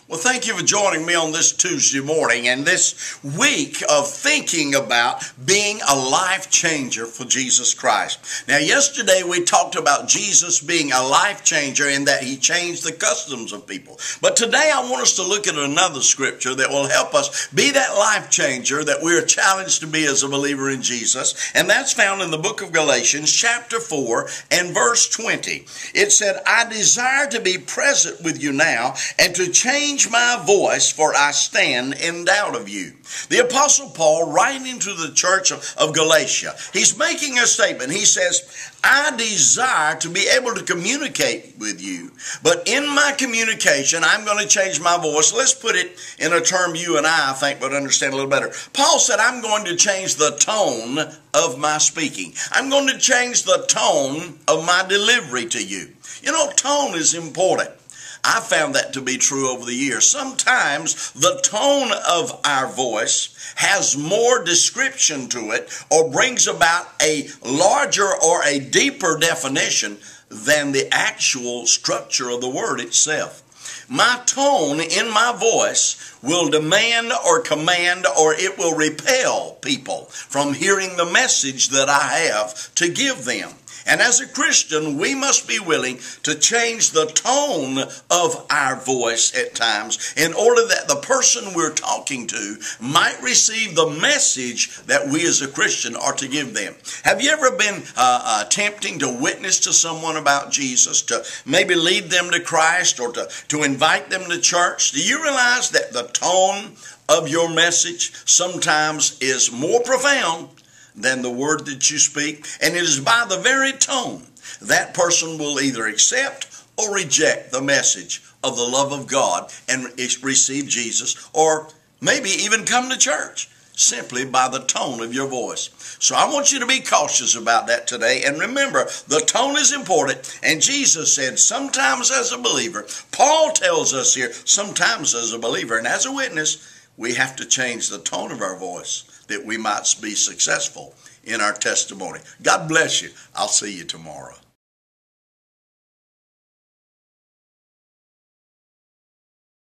Well, thank you for joining me on this Tuesday morning and this week of thinking about being a life changer for Jesus Christ. Now, yesterday we talked about Jesus being a life changer in that he changed the customs of people. But today I want us to look at another scripture that will help us be that life changer that we're challenged to be as a believer in Jesus. And that's found in the book of Galatians, chapter 4 and verse 20. It said, "I desire to be present with you now and to change my voice, for I stand in doubt of you." The Apostle Paul, writing to the church of Galatia, he's making a statement. He says, I desire to be able to communicate with you, but in my communication, I'm going to change my voice. Let's put it in a term you and I think would understand a little better. Paul said, I'm going to change the tone of my speaking. I'm going to change the tone of my delivery to you. You know, tone is important. I found that to be true over the years. Sometimes the tone of our voice has more description to it or brings about a larger or a deeper definition than the actual structure of the word itself. My tone in my voice will demand or command or it will repel people from hearing the message that I have to give them. And as a Christian, we must be willing to change the tone of our voice at times in order that the person we're talking to might receive the message that we as a Christian are to give them. Have you ever been attempting to witness to someone about Jesus, to maybe lead them to Christ or to invite them to church? Do you realize that the tone of your message sometimes is more profound than the word that you speak? And it is by the very tone that person will either accept or reject the message of the love of God and receive Jesus, or maybe even come to church simply by the tone of your voice. So I want you to be cautious about that today. And remember, the tone is important. And Jesus said sometimes as a believer, Paul tells us here, sometimes as a believer and as a witness, we have to change the tone of our voice that we might be successful in our testimony. God bless you. I'll see you tomorrow.